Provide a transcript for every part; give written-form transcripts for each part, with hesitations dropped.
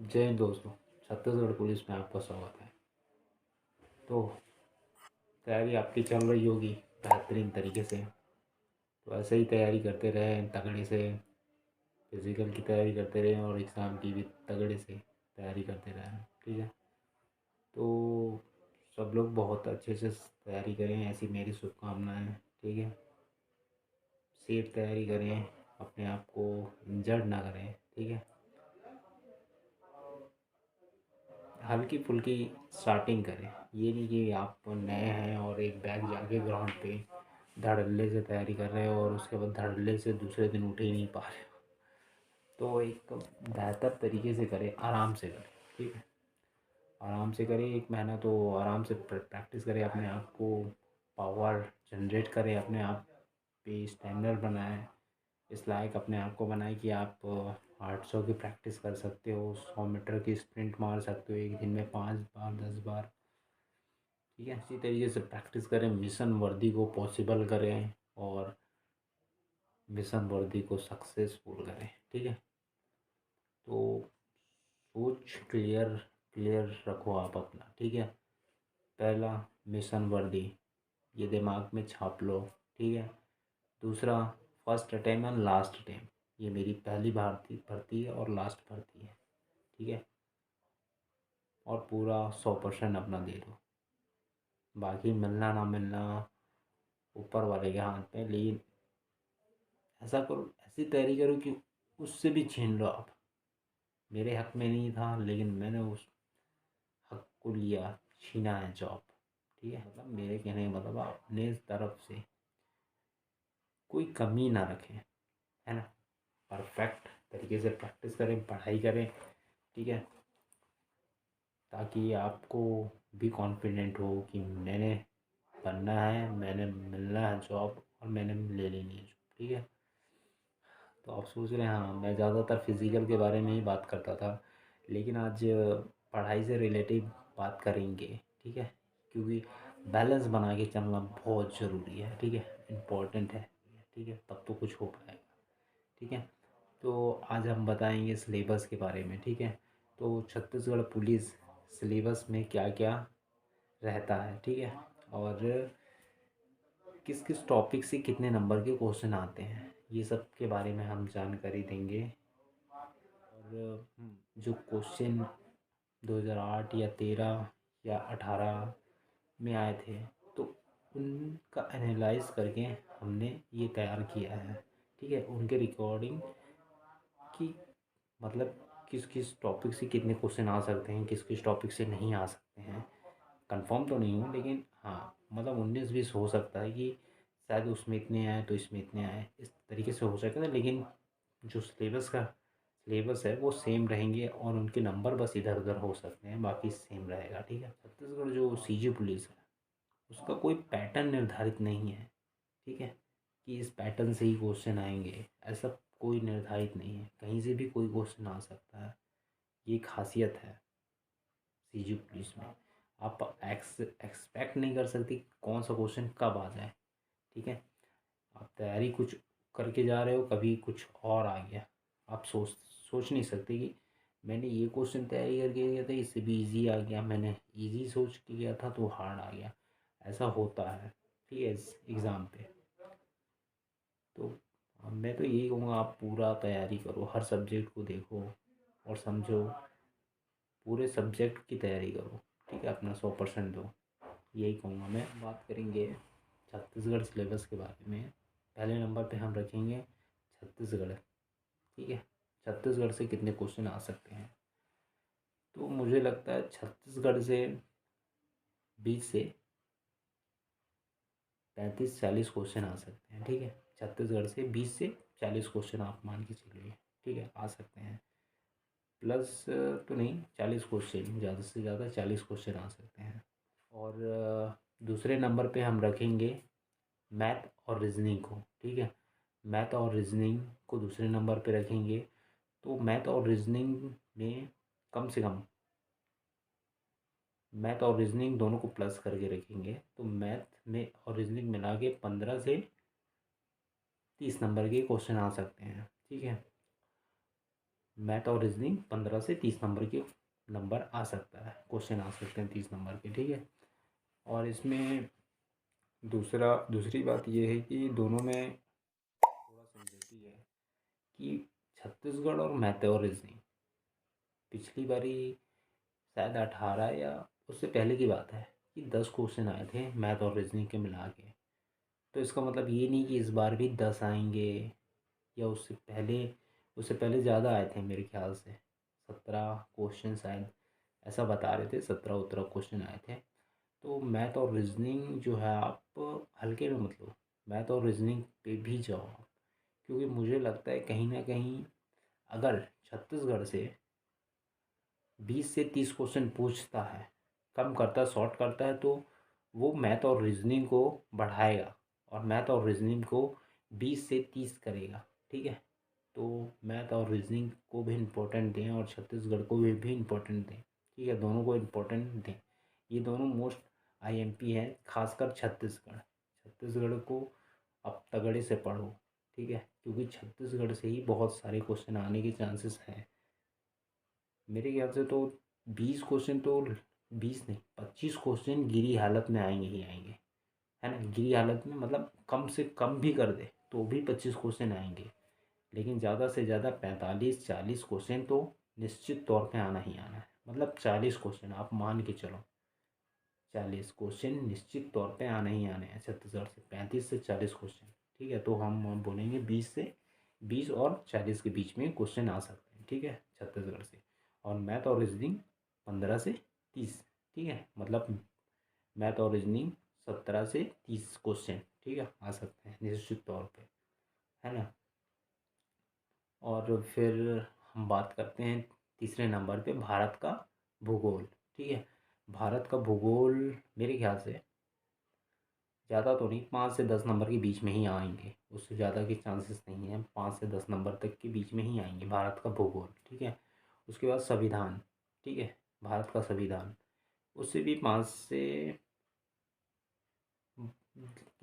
जय हिंद दोस्तों। छत्तीसगढ़ पुलिस में आपका स्वागत है। तो तैयारी आपकी चल रही होगी बेहतरीन तरीके से। तो ऐसे ही तैयारी करते रहें तगड़े से। फिज़िकल की तैयारी करते रहें और एग्ज़ाम की भी तगड़े से तैयारी करते रहें। ठीक है। तो सब लोग बहुत अच्छे से तैयारी करें, ऐसी मेरी शुभकामनाएँ। ठीक है। सेफ तैयारी करें, अपने आप को इंजर्ड ना करें। ठीक है। हल्की फुल्की स्टार्टिंग करें। ये नहीं कि आप नए हैं और एक बैग जाके ग्राउंड पे धड़ल्ले से तैयारी कर रहे हो और उसके बाद धड़ल्ले से दूसरे दिन उठ ही नहीं पा रहे हो। तो एक बेहतर तरीके से करें, आराम से करें। ठीक है। आराम से करें, 1 महीना तो आराम से प्रैक्टिस करें, अपने आप को पावर जनरेट करें, अपने आप पे स्टैंडर्ड बनाएं, इस लायक अपने आप को बनाएं कि आप 800 की प्रैक्टिस कर सकते हो, 100 मीटर की स्प्रिंट मार सकते हो एक दिन में 5 बार 10 बार। ठीक है। इसी तरीके से प्रैक्टिस करें, मिशन वर्दी को पॉसिबल करें और मिशन वर्दी को सक्सेसफुल करें। ठीक है। तो सोच क्लियर क्लियर रखो आप अपना। ठीक है। पहला, मिशन वर्दी, ये दिमाग में छाप लो। ठीक है। दूसरा, first attempt and last attempt, ये मेरी पहली भारतीय भर्ती है और लास्ट भर्ती है। ठीक है। और पूरा 100% अपना दे दो। बाकी मिलना ना मिलना ऊपर वाले के हाथ में, लेकिन ऐसा करो, ऐसी तैयारी करो कि उससे भी छीन लो आप। मेरे हक में नहीं था लेकिन मैंने उस हक को लिया, छीना है जॉब। ठीक है। मतलब मेरे कहने का मतलब आप अपने तरफ से कोई कमी ना रखें, है ना। परफेक्ट तरीके से प्रैक्टिस करें, पढ़ाई करें। ठीक है। ताकि आपको भी कॉन्फिडेंट हो कि मैंने बनना है, मैंने मिलना है जॉब और मैंने ले लेनी है जॉब। ठीक है। तो आप सोच रहे हैं, हाँ मैं ज़्यादातर फिज़िकल के बारे में ही बात करता था, लेकिन आज पढ़ाई से रिलेटिव बात करेंगे। ठीक है। क्योंकि बैलेंस बना के चलना बहुत ज़रूरी है। ठीक है। इम्पोर्टेंट है। ठीक है। तब तो कुछ हो पाएगा। ठीक है। तो आज हम बताएंगे सिलेबस के बारे में। ठीक है। तो छत्तीसगढ़ पुलिस सिलेबस में क्या क्या रहता है। ठीक है। और किस किस टॉपिक से कितने नंबर के क्वेश्चन आते हैं, ये सब के बारे में हम जानकारी देंगे। और जो क्वेश्चन 2008 या 13 या 18 में आए थे, तो उनका एनालाइज करके हमने ये तैयार किया है। ठीक है। उनके रिकॉर्डिंग की, मतलब किस किस टॉपिक से कितने क्वेश्चन आ सकते हैं, किस किस टॉपिक से नहीं आ सकते हैं। कंफर्म तो नहीं हूँ, लेकिन हाँ मतलब 19-20 हो सकता है कि शायद उसमें इतने आए तो इसमें इतने आए, इस तरीके से हो सकता है। लेकिन जो सिलेबस है वो सेम रहेंगे और उनके नंबर बस इधर उधर हो सकते हैं, बाकी सेम रहेगा। ठीक है। छत्तीसगढ़ जो सीजी पुलिस है उसका कोई पैटर्न निर्धारित नहीं है। ठीक है। कि इस पैटर्न से ही क्वेश्चन आएंगे, ऐसा कोई निर्धारित नहीं है, कहीं से भी कोई क्वेश्चन आ सकता है। ये खासियत है सीजी पुलिस में। आप एक्सपेक्ट नहीं कर सकते कि कौन सा क्वेश्चन कब आ जाए। ठीक है। आप तैयारी कुछ करके जा रहे हो, कभी कुछ और आ गया, आप सोच नहीं सकते कि मैंने ये क्वेश्चन तैयारी करके गया था, इससे भी इजी आ गया, मैंने इजी सोच के गया था तो हार्ड आ गया। ऐसा होता है। ठीक है। इस एग्ज़ाम पे तो मैं तो यही कहूँगा, आप पूरा तैयारी करो, हर सब्जेक्ट को देखो और समझो, पूरे सब्जेक्ट की तैयारी करो। ठीक है। अपना 100% दो, यही कहूँगा मैं। बात करेंगे छत्तीसगढ़ सिलेबस के बारे में। पहले नंबर पे हम रखेंगे छत्तीसगढ़। ठीक है। छत्तीसगढ़ से कितने क्वेश्चन आ सकते हैं, तो मुझे लगता है छत्तीसगढ़ से 20 से 35 40 क्वेश्चन आ सकते हैं। ठीक है। छत्तीसगढ़ से 20 से 40 क्वेश्चन आप मान के चलिए। ठीक है। आ सकते हैं, प्लस तो नहीं, 40 क्वेश्चन, ज़्यादा से ज़्यादा 40 क्वेश्चन आ सकते हैं। और दूसरे नंबर पे हम रखेंगे मैथ और रीजनिंग को। ठीक है। मैथ और रीजनिंग को दूसरे नंबर पे रखेंगे। तो मैथ और रीजनिंग में कम से कम, मैथ और रीजनिंग दोनों को प्लस करके रखेंगे, तो मैथ में और रीजनिंग मिला के 15 से 30 नंबर के क्वेश्चन आ सकते हैं। ठीक है। मैथ और रीजनिंग 15 से 30 नंबर के नंबर आ सकता है, क्वेश्चन आ सकते हैं 30 नंबर के, ठीक है। और इसमें दूसरी बात ये है कि दोनों में थोड़ा समझौती है कि छत्तीसगढ़ और मैथ और रीजनिंग पिछली बारी शायद 18 या उससे पहले की बात है कि 10 क्वेश्चन आए थे मैथ और रीजनिंग के मिला के। तो इसका मतलब ये नहीं कि इस बार भी 10 आएंगे, या उससे पहले ज़्यादा आए थे मेरे ख्याल से 17 क्वेश्चन शायद, ऐसा बता रहे थे 17-18 क्वेश्चन आए थे। तो मैथ और रीजनिंग जो है आप हल्के में मत लो, मैथ और रीजनिंग पे भी जाओ आप, क्योंकि मुझे लगता है कहीं ना कहीं अगर छत्तीसगढ़ से 20 से 30 क्वेश्चन पूछता है, कम करता है, शॉर्ट करता है, तो वो मैथ और रीजनिंग को बढ़ाएगा और मैथ और रीजनिंग को 20 से 30 करेगा, ठीक है। तो मैथ और रीजनिंग को भी इम्पोर्टेंट दें और छत्तीसगढ़ को भी इम्पोर्टेंट दें, ठीक है, दोनों को इम्पोर्टेंट दें। ये दोनों मोस्ट आईएमपी हैं, खासकर छत्तीसगढ़। छत्तीसगढ़ को अब तगड़े से पढ़ो, ठीक है, क्योंकि छत्तीसगढ़ से ही बहुत सारे क्वेश्चन आने के चांसेस हैं। मेरे ख्याल से तो 20 क्वेश्चन तो, 20 नहीं, 25 क्वेश्चन गिरी हालत में आएंगे ही आएंगे, है ना। गिरी हालत में मतलब कम से कम भी कर दे तो भी 25 क्वेश्चन आएंगे, लेकिन ज़्यादा से ज़्यादा 45-40 क्वेश्चन तो निश्चित तौर पे आना ही आना है। मतलब 40 क्वेश्चन आप मान के चलो, 40 क्वेश्चन निश्चित तौर पे आने ही आने हैं छत्तीसगढ़ से, 35 से 40 क्वेश्चन, ठीक है। तो हम बोलेंगे 20 और 40 के बीच में क्वेश्चन आ सकते हैं, ठीक है, छत्तीसगढ़ से। और मैथ और रीजनिंग 15 से 30, ठीक है, मतलब मैथ और रीजनिंग 17 से 30 क्वेश्चन, ठीक है, आ सकते हैं निश्चित तौर पे, है ना। और फिर हम बात करते हैं तीसरे नंबर पे भारत का भूगोल, ठीक है। भारत का भूगोल मेरे ख्याल से ज़्यादा तो नहीं, 5 से 10 नंबर के बीच में ही आएंगे, उससे ज़्यादा के चांसेस नहीं हैं, 5 से 10 नंबर तक के बीच में ही आएंगे भारत का भूगोल, ठीक है। उसके बाद संविधान, ठीक है, भारत का संविधान, उससे भी 5 से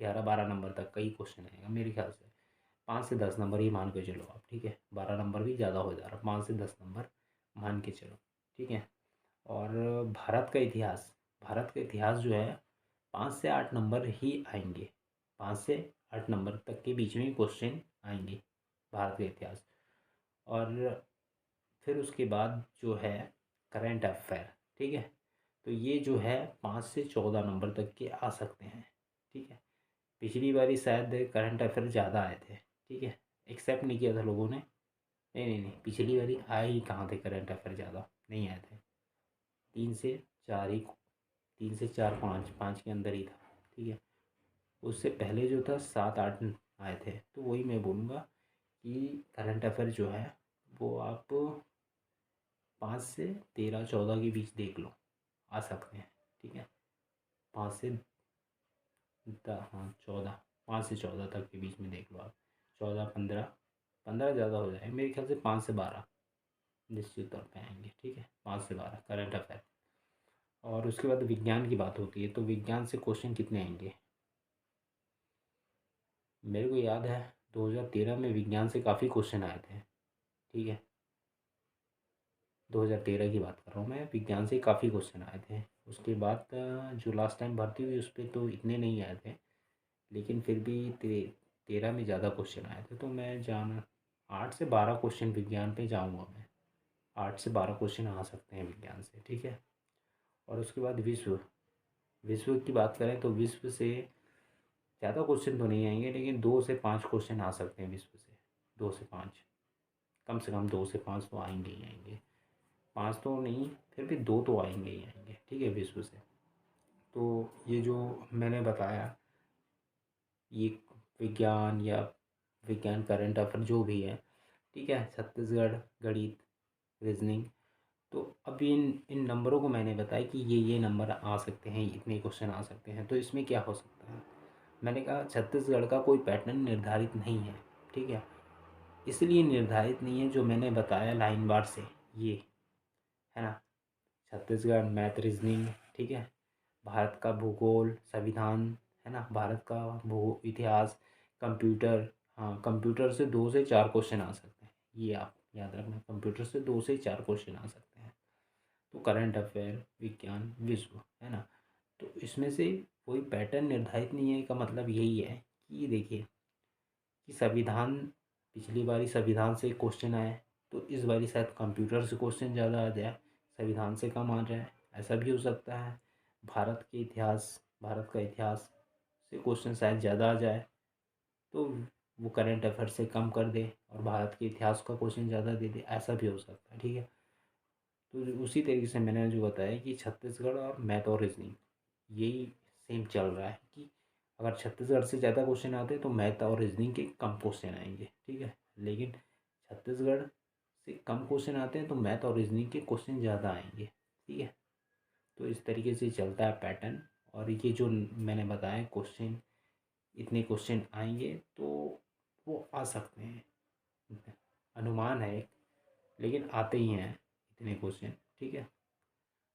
11-12 नंबर तक का ही क्वेश्चन आएगा मेरे ख्याल से। 5 से 10 नंबर ही मान के चलो आप, ठीक है, 12 नंबर भी ज़्यादा हो जा रहा, 5 से 10 नंबर मान के चलो, ठीक है। और भारत का इतिहास, भारत का इतिहास जो है 5 से 8 नंबर ही आएंगे, 5 से 8 नंबर तक के बीच में क्वेश्चन आएंगे भारत का इतिहास। और फिर उसके बाद जो है करंट अफेयर, ठीक है, तो ये जो है 5 से 14 नंबर तक के आ सकते हैं, ठीक है। पिछली बारी शायद करंट अफेयर ज़्यादा आए थे, ठीक है, एक्सेप्ट नहीं किया था लोगों ने। नहीं नहीं नहीं, पिछली बारी आए ही कहाँ थे करंट अफेयर, ज़्यादा नहीं आए थे, 3 से 4 ही, 3 से 4, 5 के अंदर ही था, ठीक है। उससे पहले जो था 7-8 आए थे। तो वही मैं बोलूँगा कि करंट अफेयर जो है वो आप 5 से 13-14 के बीच देख लो, आ सकते हैं, ठीक है। 5 से 14, 5 से 14 तक के बीच में देख लो आप, 14-15, 15 ज़्यादा हो जाए मेरे ख्याल से, 5 से 12 निश्चित तौर पे आएंगे, ठीक है, 5 से 12 करंट अफेयर। और उसके बाद विज्ञान की बात होती है, तो विज्ञान से क्वेश्चन कितने आएंगे, मेरे को याद है 2013 में विज्ञान से काफ़ी क्वेश्चन आए थे, ठीक है, 2013 की बात कर रहा हूँ मैं, विज्ञान से काफ़ी क्वेश्चन आए थे। उसके बाद जो लास्ट टाइम भर्ती हुई उस पर तो इतने नहीं आए थे, लेकिन फिर भी 13 में ज़्यादा क्वेश्चन आए थे। तो मैं 8 से 12 क्वेश्चन विज्ञान पे जाऊँगा मैं, 8 से 12 क्वेश्चन आ सकते हैं विज्ञान से, ठीक है। और उसके बाद विश्व, विश्व की बात करें तो विश्व से ज़्यादा क्वेश्चन तो नहीं आएंगे, लेकिन 2 से 5 क्वेश्चन आ सकते हैं विश्व से, 2 से 5, कम से कम 2 से 5 तो आएंगे ही आएंगे, 5 तो नहीं, फिर भी 2 तो आएंगे ही आएंगे, ठीक है, विश्व से। तो ये जो मैंने बताया, ये विज्ञान या विज्ञान करंट अफेयर जो भी है, ठीक है, छत्तीसगढ़, गणित, रीजनिंग, तो अभी इन इन नंबरों को मैंने बताया कि ये नंबर आ सकते हैं, इतने क्वेश्चन आ सकते हैं, तो इसमें क्या हो सकता है। मैंने कहा छत्तीसगढ़ का कोई पैटर्न निर्धारित नहीं है, ठीक है, इसलिए निर्धारित नहीं है जो मैंने बताया लाइन बार से, ये है ना, छत्तीसगढ़ मैथ रीजनिंग, ठीक है, भारत का भूगोल, संविधान, है ना, भारत का भू इतिहास, कंप्यूटर, हाँ कंप्यूटर से 2 से 4 क्वेश्चन आ सकते हैं, ये आप याद रखना, कंप्यूटर से 2 से 4 क्वेश्चन आ सकते हैं। तो करंट अफेयर, विज्ञान, विश्व, है ना। तो इसमें से कोई पैटर्न निर्धारित नहीं है, का मतलब यही है कि देखिए कि संविधान, पिछली बारी संविधान से क्वेश्चन आए, तो इस बारी शायद कंप्यूटर से क्वेश्चन ज़्यादा आ जाए, संविधान से कम आ जाए, ऐसा भी हो सकता है। भारत का इतिहास से क्वेश्चन शायद ज़्यादा आ जाए, तो वो करंट अफेयर से कम कर दे और भारत के इतिहास का क्वेश्चन ज़्यादा दे दे, ऐसा भी हो सकता है, ठीक है। तो उसी तरीके से मैंने जो बताया कि छत्तीसगढ़ और मैथ और रीजनिंग यही सेम चल रहा है कि अगर छत्तीसगढ़ से ज़्यादा क्वेश्चन आते हैं तो मैथ और रीजनिंग के कम क्वेश्चन आएंगे, ठीक है। लेकिन छत्तीसगढ़ से कम क्वेश्चन आते हैं तो मैथ और रीजनिंग के क्वेश्चन ज़्यादा आएंगे, ठीक है। तो इस तरीके से चलता है पैटर्न। और ये जो मैंने बताया क्वेश्चन, इतने क्वेश्चन आएंगे तो वो आ सकते हैं, अनुमान है एक, लेकिन आते ही हैं इतने क्वेश्चन, ठीक है।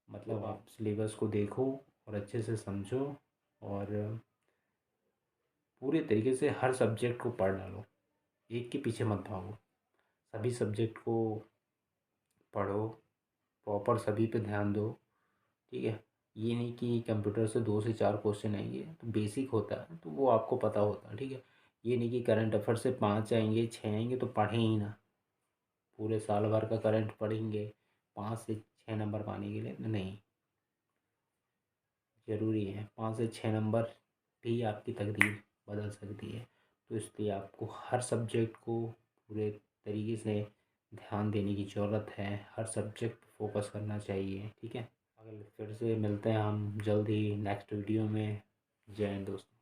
मतलब आप सिलेबस को देखो और अच्छे से समझो और पूरे तरीके से हर सब्जेक्ट को पढ़ डालो, एक के पीछे मत भागो, सभी सब्जेक्ट को पढ़ो, प्रॉपर सभी पे ध्यान दो, ठीक है। ये नहीं कि कंप्यूटर से 2 से 4 क्वेश्चन आएंगे, तो बेसिक होता है तो वो आपको पता होता है, ठीक है। ये नहीं कि करंट अफेयर से 5 आएंगे 6 आएंगे तो पढ़ें ही ना, पूरे साल भर का करंट पढ़ेंगे 5 से 6 नंबर पाने के लिए, नहीं। ज़रूरी है, 5 से 6 नंबर भी आपकी तकदीर बदल सकती है। तो इसलिए आपको हर सब्जेक्ट को पूरे तरीके से ध्यान देने की ज़रूरत है, हर सब्जेक्ट फोकस करना चाहिए, ठीक है। अगले फिर से मिलते हैं हम जल्द ही नेक्स्ट वीडियो में। जय हिंद दोस्तों।